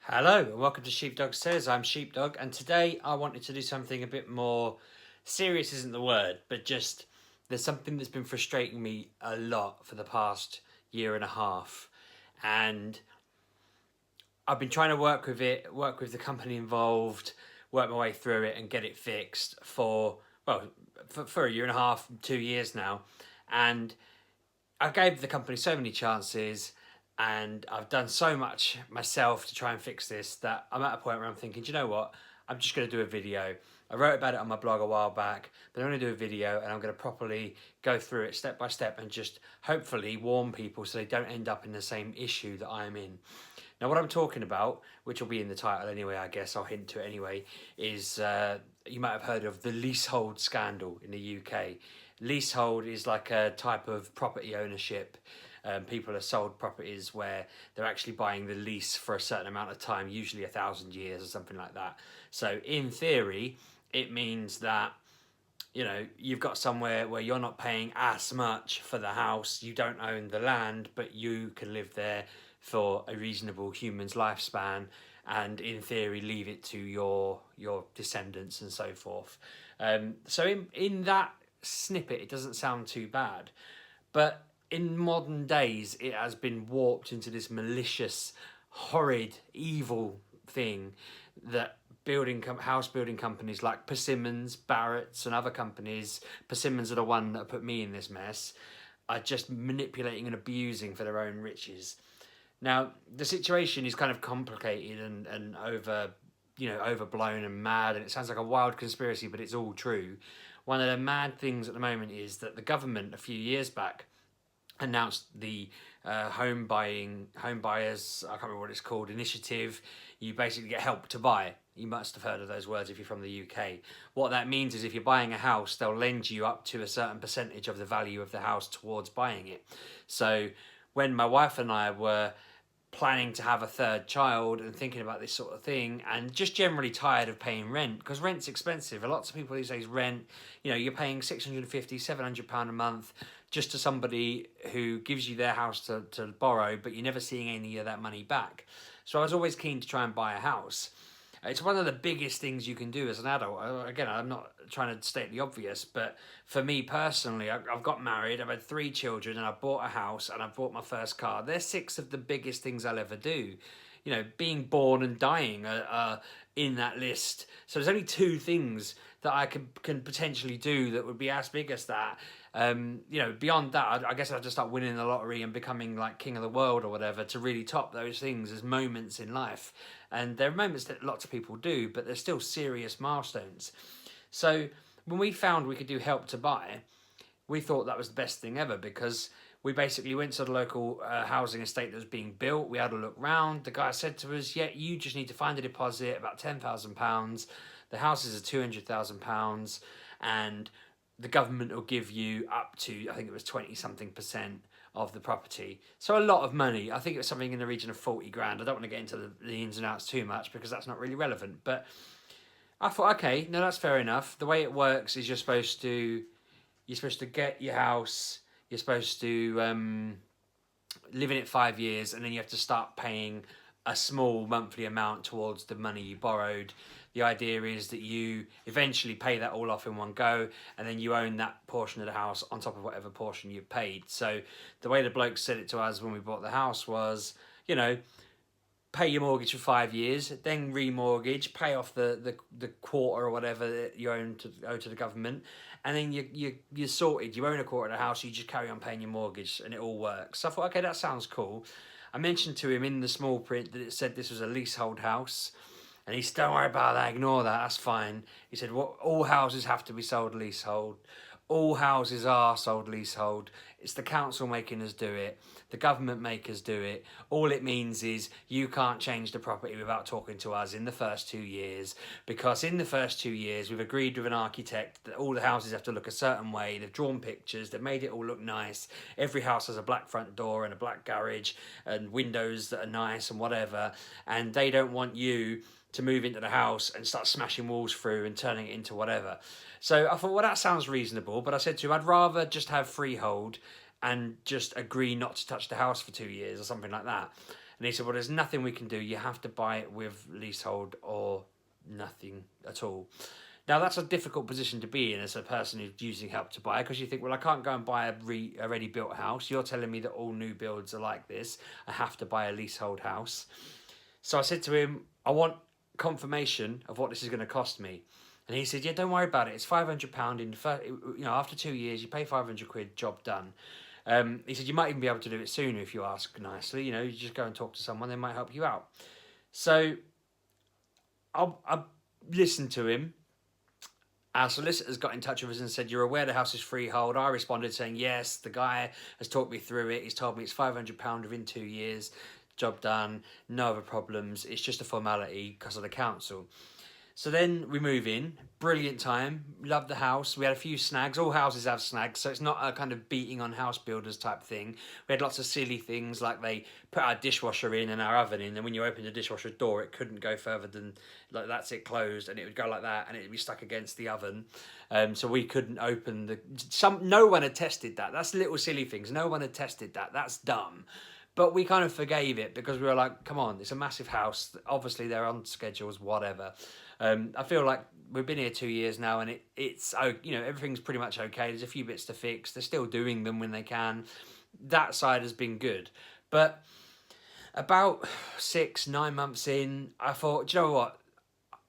Hello and welcome to Sheepdog Says. I'm Sheepdog, and today I wanted to do something a bit more serious, isn't the word, but just there's something that's been frustrating me a lot for the past year and a half, and I've been trying to work with it, work with the company involved, work my way through it and get it fixed for a year and a half, 2 years now, and I gave the company so many chances and I've done so much myself to try and fix this that I'm at a point where I'm thinking, do you know what? I'm just going to do a video. I wrote about it on my blog a while back, but I'm going to do a video and I'm going to properly go through it step by step and just hopefully warn people so they don't end up in the same issue that I'm in. Now, what I'm talking about, which will be in the title anyway, I guess I'll hint to it anyway, is you might have heard of the leasehold scandal in the UK. Leasehold is like a type of property ownership. People are sold properties where they're actually buying the lease for a certain amount of time, usually 1,000 years or something like that. So in theory, it means that you've got somewhere where you're not paying as much for the house, you don't own the land, but you can live there for a reasonable human's lifespan, and in theory leave it to your descendants and so forth. So in that snippet, it doesn't sound too bad, but in modern days, it has been warped into this malicious, horrid, evil thing that house building companies like Persimmons, Barrett's, and other companies. Persimmons are the one that put me in this mess. Are just manipulating and abusing for their own riches. Now, the situation is kind of complicated and overblown and mad, and it sounds like a wild conspiracy, but it's all true. One of the mad things at the moment is that the government a few years back announced the home buyers, I can't remember what it's called, initiative. You basically get help to buy. You must have heard of those words if you're from the UK. What that means is if you're buying a house, they'll lend you up to a certain percentage of the value of the house towards buying it. So when my wife and I were planning to have a third child and thinking about this sort of thing, and just generally tired of paying rent, because rent's expensive. Lots of people these days rent, you're paying £650, £700 a month just to somebody who gives you their house to borrow, but you're never seeing any of that money back. So I was always keen to try and buy a house. It's one of the biggest things you can do as an adult. Again, I'm not trying to state the obvious, but for me personally, I've got married, I've had 3 children, and I've bought a house, and I've bought my first car. They're 6 of the biggest things I'll ever do. Being born and dying are in that list. So there's only 2 things that I can potentially do that would be as big as that. Beyond that, I guess I'd just start winning the lottery and becoming like king of the world or whatever to really top those things as moments in life. And there are moments that lots of people do, but they're still serious milestones. So when we found we could do help to buy, we thought that was the best thing ever, because we basically went to the local housing estate that was being built. We had a look round. The guy said to us, yeah, you just need to find a deposit, about £10,000. The houses are £200,000, and the government will give you up to, I think it was 20 something percent of the property. So a lot of money. I think it was something in the region of 40 grand. I don't want to get into the ins and outs too much because that's not really relevant. But I thought, okay, no, that's fair enough. The way it works is you're supposed to get your house. You're supposed to live in it 5 years, and then you have to start paying a small monthly amount towards the money you borrowed. The idea is that you eventually pay that all off in one go, and then you own that portion of the house on top of whatever portion you paid. So the way the bloke said it to us when we bought the house was, pay your mortgage for 5 years, then remortgage, pay off the quarter or whatever that you owe to the government, and then you're sorted. You own a quarter of the house, you just carry on paying your mortgage, and it all works. So I thought, okay, that sounds cool. I mentioned to him in the small print that it said this was a leasehold house, and he said, don't worry about that, ignore that, that's fine. He said, well, all houses have to be sold leasehold. All houses are sold leasehold. It's the council making us do it. The government make us do it. All it means is you can't change the property without talking to us in the first 2 years, because in the first 2 years we've agreed with an architect that all the houses have to look a certain way. They've drawn pictures. They've made it all look nice. Every house has a black front door and a black garage and windows that are nice and whatever. And they don't want you to move into the house and start smashing walls through and turning it into whatever. So I thought, well, that sounds reasonable. But I said to him, I'd rather just have freehold and just agree not to touch the house for 2 years or something like that. And he said, well, there's nothing we can do. You have to buy it with leasehold or nothing at all. Now, that's a difficult position to be in as a person who's using Help to Buy, because you think, well, I can't go and buy a already built house. You're telling me that all new builds are like this. I have to buy a leasehold house. So I said to him, I want confirmation of what this is going to cost me. And he said, yeah, don't worry about it. It's £500 in, after 2 years, you pay 500 quid, job done. He said, you might even be able to do it sooner if you ask nicely. You just go and talk to someone, they might help you out. So I listened to him. Our solicitors got in touch with us and said, you're aware the house is freehold? I responded saying, yes, the guy has talked me through it. He's told me it's £500 within 2 years, job done, no other problems. It's just a formality because of the council. So then we move in, brilliant time, love the house. We had a few snags, all houses have snags, so it's not a kind of beating on house builders type thing. We had lots of silly things like they put our dishwasher in and our oven in, and when you opened the dishwasher door, it couldn't go further than, like, that's it closed, and it would go like that, and it would be stuck against the oven. So we couldn't open no one had tested that. That's little silly things, no one had tested that, that's dumb. But we kind of forgave it because we were like, come on, it's a massive house, obviously they're on schedules, whatever. I feel like we've been here 2 years now, and it's everything's pretty much okay. There's a few bits to fix. They're still doing them when they can. That side has been good. But about 6-9 months in, I thought, do you know what?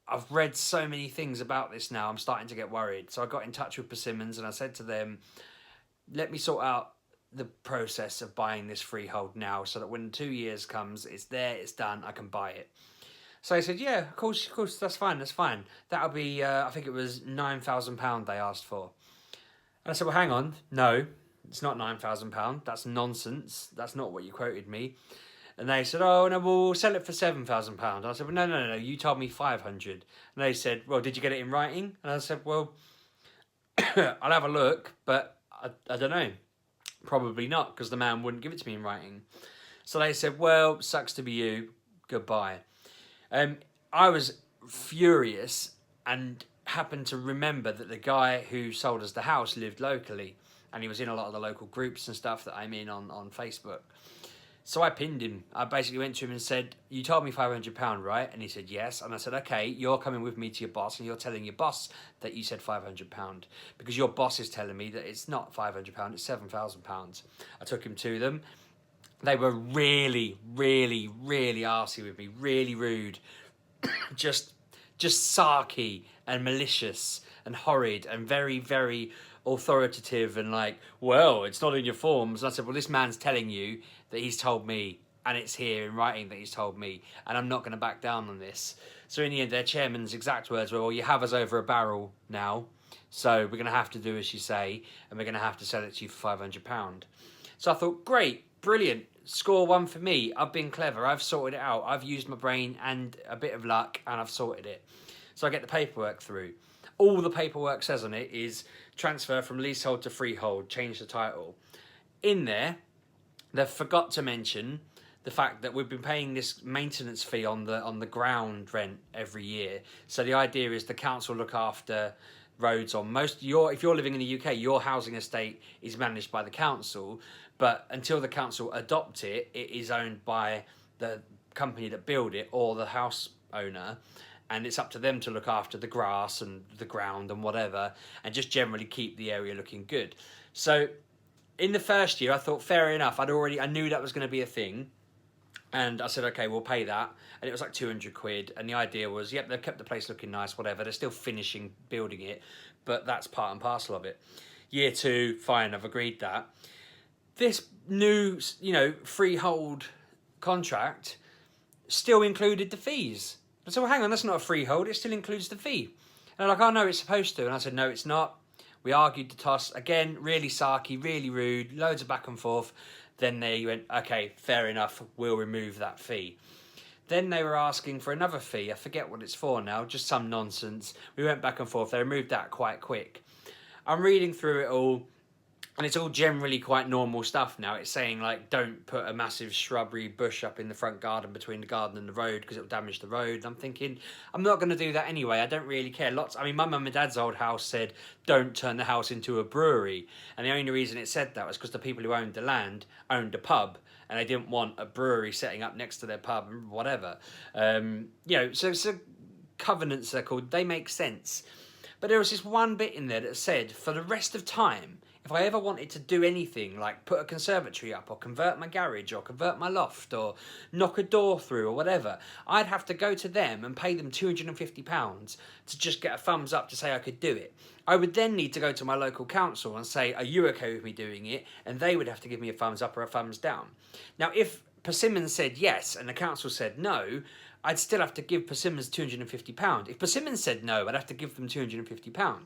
I've read so many things about this now, I'm starting to get worried. So I got in touch with Persimmons and I said to them, let me sort out the process of buying this freehold now so that when 2 years comes, it's there, it's done, I can buy it. So I said, yeah, of course, that's fine. That'll be, I think it was £9,000 they asked for. And I said, well, hang on, no, it's not £9,000. That's nonsense. That's not what you quoted me. And they said, oh, no, we'll sell it for £7,000. I said, well, no, you told me 500. And they said, well, did you get it in writing? And I said, well, I'll have a look, but I don't know. Probably not, because the man wouldn't give it to me in writing. So they said, well, sucks to be you, goodbye. I was furious and happened to remember that the guy who sold us the house lived locally, and he was in a lot of the local groups and stuff that I'm in on Facebook. So I pinned him. I basically went to him and said, you told me £500, right? And he said, yes. And I said, okay, you're coming with me to your boss and you're telling your boss that you said £500 because your boss is telling me that it's not £500, it's £7,000. I took him to them. They were really, really, really arsey with me, really rude, just sarky and malicious and horrid and very, very authoritative and like, well, it's not in your forms. And I said, well, this man's telling you that he's told me, and it's here in writing that he's told me, and I'm not going to back down on this. So in the end, their chairman's exact words were, well, you have us over a barrel now, so we're going to have to do as you say, and we're going to have to sell it to you for £500. So I thought, great, brilliant, score one for me. I've been clever, I've sorted it out, I've used my brain and a bit of luck, and I've sorted it. So I get the paperwork through. All the paperwork says on it is transfer from leasehold to freehold, change the title. In there, they forgot to mention the fact that we've been paying this maintenance fee on the ground rent every year. So the idea is the council look after roads on if you're living in the UK, your housing estate is managed by the council, but until the council adopt it, it is owned by the company that built it or the house owner, and it's up to them to look after the grass and the ground and whatever, and just generally keep the area looking good. So in the first year, I thought, fair enough. I knew that was going to be a thing. And I said, okay, we'll pay that. And it was like 200 quid. And the idea was, yep, they've kept the place looking nice, whatever. They're still finishing building it. But that's part and parcel of it. Year 2, fine, I've agreed that. This new, freehold contract still included the fees. I said, well, hang on, that's not a freehold. It still includes the fee. And they're like, oh, no, it's supposed to. And I said, no, it's not. We argued the toss. Again, really sarky, really rude, loads of back and forth. Then they went, okay, fair enough, we'll remove that fee. Then they were asking for another fee. I forget what it's for now, just some nonsense. We went back and forth. They removed that quite quick. I'm reading through it all, and it's all generally quite normal stuff now. It's saying, like, don't put a massive shrubbery bush up in the front garden between the garden and the road because it will damage the road. And I'm thinking, I'm not going to do that anyway. I don't really care. My mum and dad's old house said, don't turn the house into a brewery. And the only reason it said that was because the people who owned the land owned a pub. and they didn't want a brewery setting up next to their pub and whatever. So covenants, they're called, they make sense. But there was this one bit in there that said, for the rest of time, if I ever wanted to do anything like put a conservatory up or convert my garage or convert my loft or knock a door through or whatever, I'd have to go to them and pay them £250 to just get a thumbs up to say I could do it. I would then need to go to my local council and say, are you okay with me doing it? And they would have to give me a thumbs up or a thumbs down. Now, if Persimmon said yes and the council said no, I'd still have to give Persimmons £250. If Persimmon said no, I'd have to give them £250.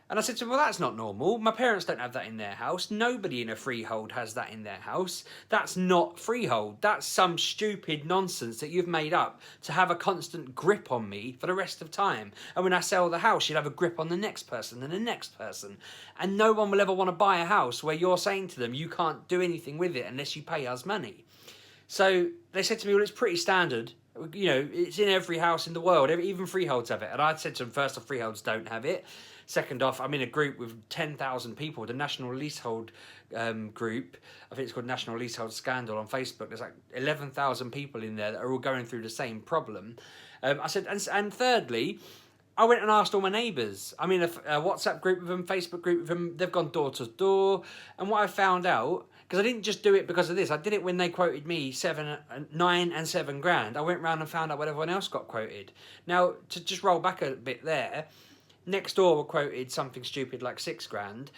And I said to him, well, that's not normal. My parents don't have that in their house. Nobody in a freehold has that in their house. That's not freehold. That's some stupid nonsense that you've made up to have a constant grip on me for the rest of time. And when I sell the house, you'll have a grip on the next person and the next person. And no one will ever want to buy a house where you're saying to them, you can't do anything with it unless you pay us money. So they said to me, well, it's pretty standard. You know, it's in every house in the world. Even freeholds have it. And I said to them, first off, freeholds don't have it. Second off, I'm in a group with 10,000 people, the National Leasehold group. I think it's called National Leasehold Scandal on Facebook. There's like 11,000 people in there that are all going through the same problem. I said, and thirdly, I went and asked all my neighbours. I'm in a WhatsApp group with them, Facebook group with them. They've gone door to door. And what I found out, because I didn't just do it because of this, I did it when they quoted me 9 and 7 grand. I went round and found out what everyone else got quoted. Now, to just roll back a bit there, next door were quoted something stupid like 6 grand.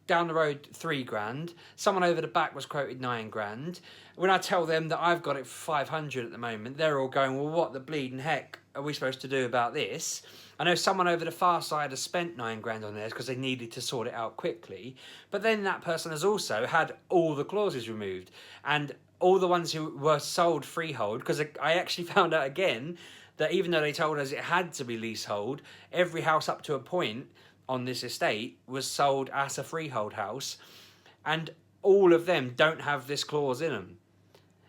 Down the road, 3 grand. Someone over the back was quoted 9 grand. When I tell them that I've got it for 500 at the moment, they're all going, well, what the bleeding heck are we supposed to do about this? I know someone over the far side has spent 9 grand on theirs because they needed to sort it out quickly. But then that person has also had all the clauses removed. And all the ones who were sold freehold, because I actually found out again that even though they told us it had to be leasehold, every house up to a point on this estate was sold as a freehold house, and all of them don't have this clause in them.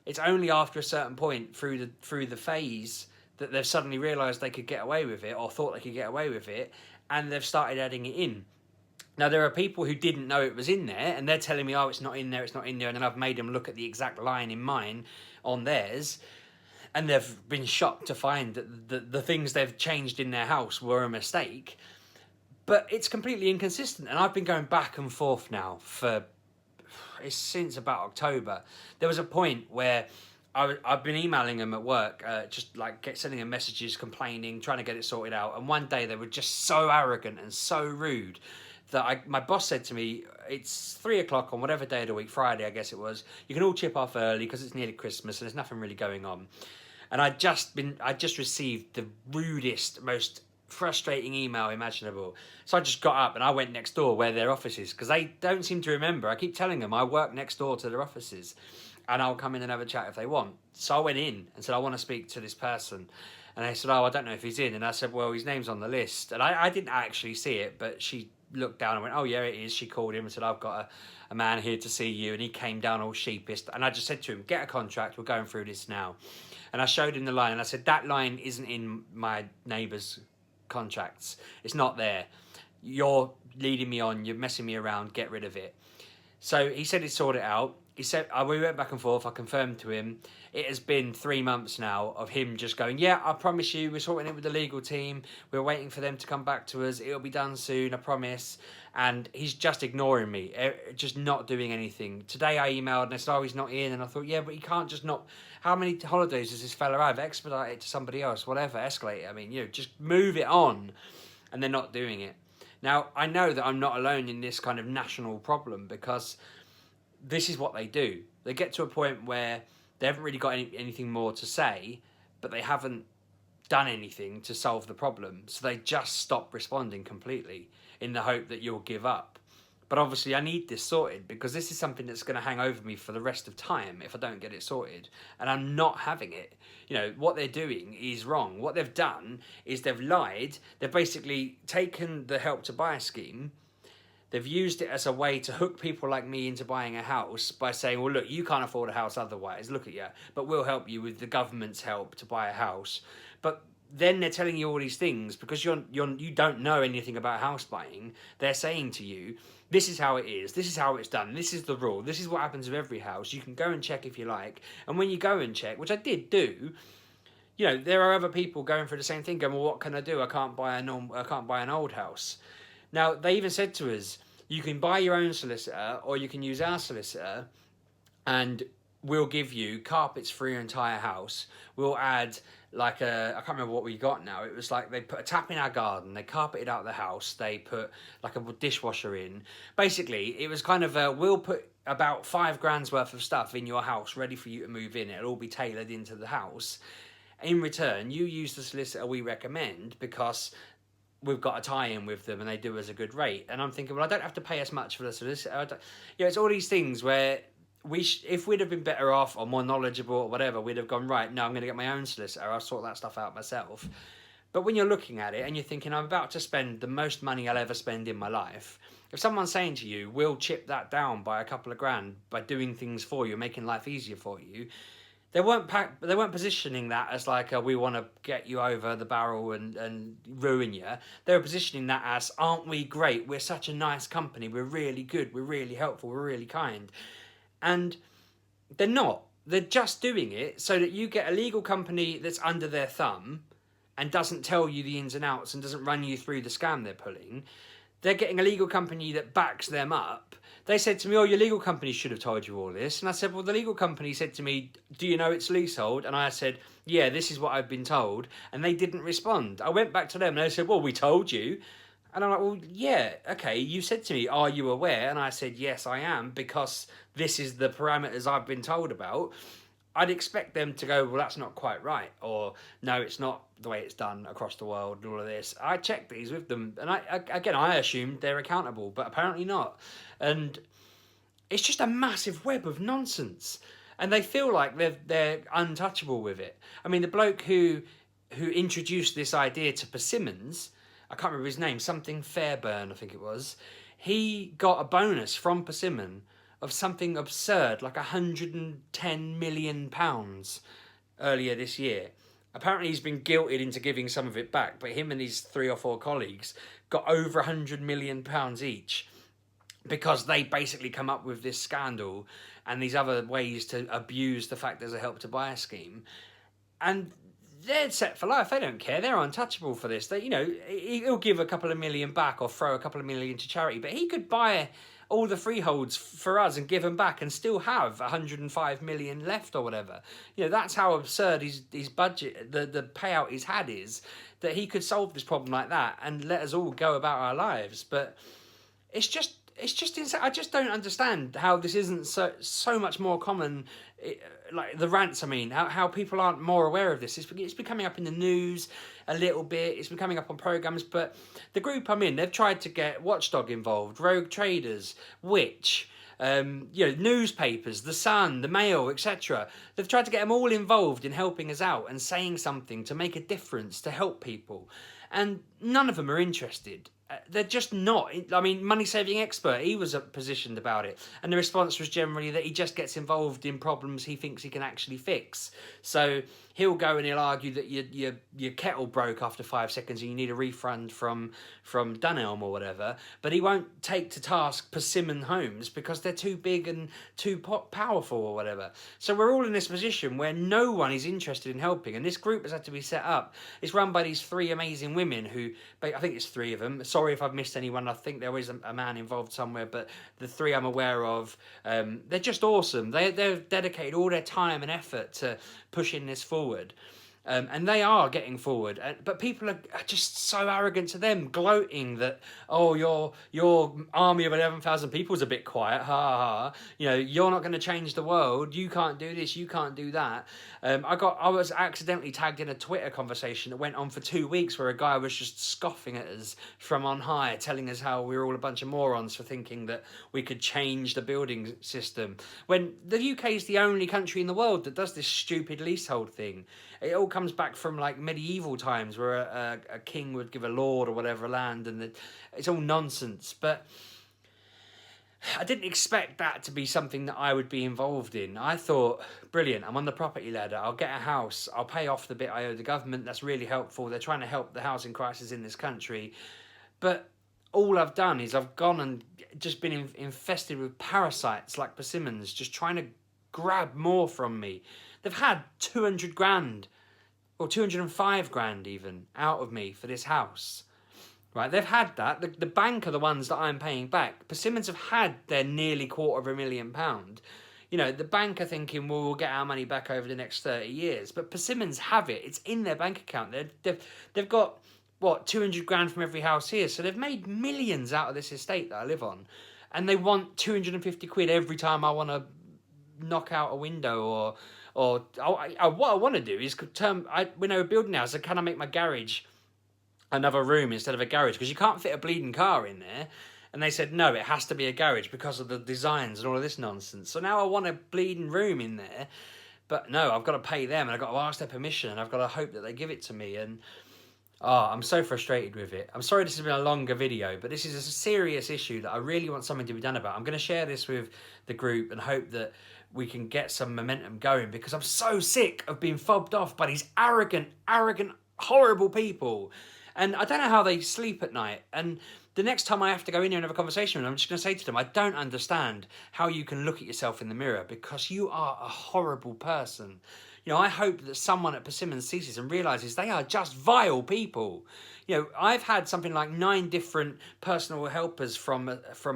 It's only after a certain point through the phase that they've suddenly realised they could get away with it, or thought they could get away with it, and they've started adding it in. Now, there are people who didn't know it was in there, and they're telling me, oh, it's not in there, it's not in there, and then I've made them look at the exact line in mine on theirs, and they've been shocked to find that the things they've changed in their house were a mistake. But it's completely inconsistent, and I've been going back and forth now since about October. There was a point where I've been emailing them at work, just like sending them messages, complaining, trying to get it sorted out. And one day they were just so arrogant and so rude that my boss said to me, it's 3 o'clock on whatever day of the week, Friday I guess it was, you can all chip off early because it's nearly Christmas and there's nothing really going on. And I just received the rudest, most frustrating email imaginable. So I just got up and I went next door where their office is, because they don't seem to remember. I keep telling them I work next door to their offices and I'll come in and have a chat if they want. So I went in and said, I want to speak to this person. And they said, oh, I don't know if he's in. And I said, well, his name's on the list. And I didn't actually see it, but she looked down and went, oh, yeah, it is. She called him and said, I've got a man here to see you. And he came down all sheepish. And I just said to him, get a contract. We're going through this now. And I showed him the line. And I said, that line isn't in my neighbour's contracts. It's not there. You're leading me on. You're messing me around. Get rid of it. So he said he'd sort it out. He said, we went back and forth. I confirmed to him. It has been 3 months now of him just going, yeah, I promise you, we're sorting it with the legal team. We're waiting for them to come back to us. It'll be done soon, I promise. And he's just ignoring me, just not doing anything. Today I emailed and I said, oh, he's not in. And I thought, yeah, but he can't just not. How many holidays does this fella have? Expedite it to somebody else, whatever, escalate it. I mean, just move it on. And they're not doing it. Now, I know that I'm not alone in this kind of national problem, because this is what they do. They get to a point where they haven't really got anything more to say, but they haven't done anything to solve the problem. So they just stop responding completely in the hope that you'll give up. But obviously I need this sorted, because this is something that's going to hang over me for the rest of time if I don't get it sorted. And I'm not having it. What they're doing is wrong. What they've done is they've lied. They've basically taken the Help to Buy scheme. They've used it as a way to hook people like me into buying a house by saying, well, look, you can't afford a house otherwise, look at you, but we'll help you with the government's help to buy a house. But then they're telling you all these things because you don't know anything about house buying. They're saying to you, this is how it is, this is how it's done, this is the rule, this is what happens with every house. You can go and check if you like. And when you go and check, which I did do, you know, there are other people going through the same thing, going, well, what can I do? I can't buy an old house. Now, they even said to us, you can buy your own solicitor or you can use our solicitor, and we'll give you carpets for your entire house. We'll add like I can't remember what we got now. It was like they put a tap in our garden, they carpeted out the house, they put like a dishwasher in. Basically, it was kind of we'll put about £5,000 worth of stuff in your house ready for you to move in. It'll all be tailored into the house. In return, you use the solicitor we recommend because we've got a tie-in with them and they do us a good rate. And I'm thinking, well, I don't have to pay as much for the solicitor. You know, it's all these things where if we'd have been better off or more knowledgeable or whatever, we'd have gone, right, no, I'm going to get my own solicitor. I'll sort that stuff out myself. But when you're looking at it and you're thinking, I'm about to spend the most money I'll ever spend in my life, if someone's saying to you, we'll chip that down by a couple of grand by doing things for you, making life easier for you, they weren't positioning that as like we want to get you over the barrel and ruin you. They were positioning that as, aren't we great? We're such a nice company. We're really good. We're really helpful. We're really kind. And they're not. They're just doing it so that you get a legal company that's under their thumb and doesn't tell you the ins and outs and doesn't run you through the scam they're pulling. They're getting a legal company that backs them up. They said to me, oh, your legal company should have told you all this. And I said, well, the legal company said to me, do you know it's Leasehold? And I said, yeah, this is what I've been told. And they didn't respond. I went back to them and they said, well, we told you. And I'm like, well, yeah, okay, you said to me, are you aware? And I said, yes, I am, because this is the parameters I've been told about. I'd expect them to go, well, that's not quite right. Or, no, it's not the way it's done across the world and all of this. I checked these with them. And I assumed they're accountable, but apparently not. And it's just a massive web of nonsense. And they feel like they're untouchable with it. I mean, the bloke who introduced this idea to Persimmons, I can't remember his name, something Fairburn, I think it was. He got a bonus from Persimmon of something absurd, like £110 million earlier this year. Apparently he's been guilted into giving some of it back, but him and his 3 or 4 colleagues got over £100 million each because they basically come up with this scandal and these other ways to abuse the fact there's a Help to Buy scheme. And they're set for life. They don't care. They're untouchable for this. They, you know, he'll give a couple of million back or throw a couple of million to charity, but he could buy all the freeholds for us and give them back and still have 105 million left or whatever. You know, that's how absurd his budget, the payout he's had is, that he could solve this problem like that and let us all go about our lives. But it's just insane. I just don't understand how this isn't so much more common. Like the rants, I mean, how people aren't more aware of this. It's been coming up in the news a little bit. It's been coming up on programmes. But the group I'm in, they've tried to get Watchdog involved, Rogue Traders, Which, newspapers, The Sun, The Mail, etc. They've tried to get them all involved in helping us out and saying something to make a difference, to help people. And none of them are interested. They're just not. I mean, Money Saving Expert, he was positioned about it. And the response was generally that he just gets involved in problems he thinks he can actually fix. So he'll go and he'll argue that your kettle broke after 5 seconds and you need a refund from Dunelm or whatever. But he won't take to task Persimmon Homes because they're too big and too powerful or whatever. So we're all in this position where no one is interested in helping. And this group has had to be set up. It's run by these 3 amazing women who, I think it's 3 of them. Sorry if I've missed anyone. I think there is a man involved somewhere, but the 3 I'm aware of, they're just awesome. They've dedicated all their time and effort to pushing this forward. And they are getting forward, but people are just so arrogant to them, gloating that, oh, your army of 11,000 people is a bit quiet, ha ha ha. You know, you're not going to change the world. You can't do this. You can't do that. I was accidentally tagged in a Twitter conversation that went on for 2 weeks, where a guy was just scoffing at us from on high, telling us how we were all a bunch of morons for thinking that we could change the building system, when the UK is the only country in the world that does this stupid leasehold thing. It all comes back from like medieval times, where a king would give a lord or whatever land, and it's all nonsense. But I didn't expect that to be something that I would be involved in. I thought, brilliant, I'm on the property ladder, I'll get a house, I'll pay off the bit I owe the government, that's really helpful, they're trying to help the housing crisis in this country. But all I've done is I've gone and just been infested with parasites like persimmons, just trying to grab more from me. They've had 200 grand, or 205 grand even, out of me for this house. Right, they've had that. The bank are the ones that I'm paying back. Persimmons have had their nearly £250,000. You know, the bank are thinking, well, we'll get our money back over the next 30 years. But persimmons have it. It's in their bank account. They've got, what, 200 grand from every house here. So they've made millions out of this estate that I live on. And they want 250 quid every time I want to knock out a window or what I want to do is when they were building now, so can I make my garage another room instead of a garage, because you can't fit a bleeding car in there. And they said, no, it has to be a garage because of the designs and all of this nonsense. So now I want a bleeding room in there, but no, I've got to pay them and I've got to ask their permission and I've got to hope that they give it to me. And I'm so frustrated with it. I'm sorry this has been a longer video, but this is a serious issue that I really want something to be done about. I'm going to share this with the group and hope that we can get some momentum going, because I'm so sick of being fobbed off by these arrogant, horrible people. And I don't know how they sleep at night. And the next time I have to go in here and have a conversation with them, I'm just going to say to them, I don't understand how you can look at yourself in the mirror, because you are a horrible person. You know, I hope that someone at Persimmon sees this and realises they are just vile people. You know, I've had something like 9 different personal helpers from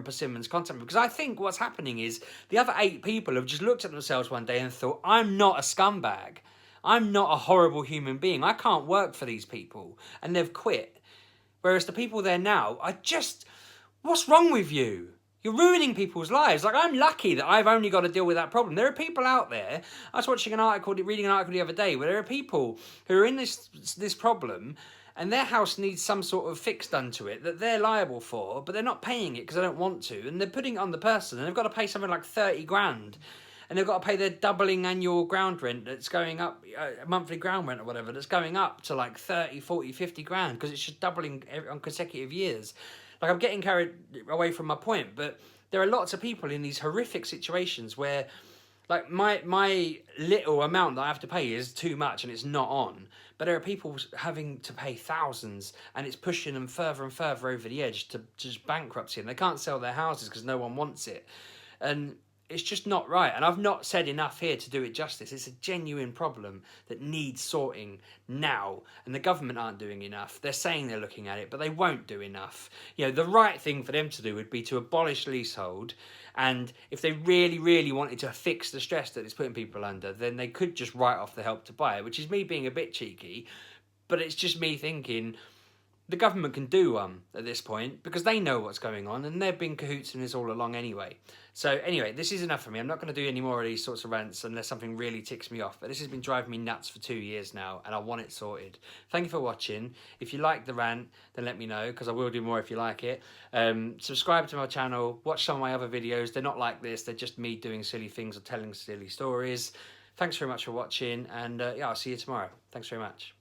Persimmon's contact me, because I think what's happening is the other 8 people have just looked at themselves one day and thought, I'm not a scumbag. I'm not a horrible human being. I can't work for these people. And they've quit. Whereas the people there now are just, what's wrong with you? You're ruining people's lives. Like, I'm lucky that I've only got to deal with that problem. There are people out there. I was reading an article the other day where there are people who are in this problem and their house needs some sort of fix done to it that they're liable for, but they're not paying it because they don't want to. And they're putting it on the person and they've got to pay something like 30 grand. And they've got to pay their doubling annual ground rent that's going up, monthly ground rent or whatever, that's going up to like 30, 40, 50 grand because it's just doubling on consecutive years. Like, I'm getting carried away from my point, but there are lots of people in these horrific situations where, like, my little amount that I have to pay is too much and it's not on. But there are people having to pay thousands and it's pushing them further and further over the edge to just bankruptcy, and they can't sell their houses because no one wants it. And it's just not right. And I've not said enough here to do it justice. It's a genuine problem that needs sorting now. And the government aren't doing enough. They're saying they're looking at it, but they won't do enough. You know, the right thing for them to do would be to abolish leasehold. And if they really, really wanted to fix the stress that it's putting people under, then they could just write off the Help to Buy, which is me being a bit cheeky. But it's just me thinking, the government can do one at this point because they know what's going on and they've been cahoots in this all along anyway. So anyway, this is enough for me. I'm not going to do any more of these sorts of rants unless something really ticks me off. But this has been driving me nuts for 2 years now and I want it sorted. Thank you for watching. If you like the rant, then let me know, because I will do more if you like it. Subscribe to my channel. Watch some of my other videos. They're not like this. They're just me doing silly things or telling silly stories. Thanks very much for watching, and yeah, I'll see you tomorrow. Thanks very much.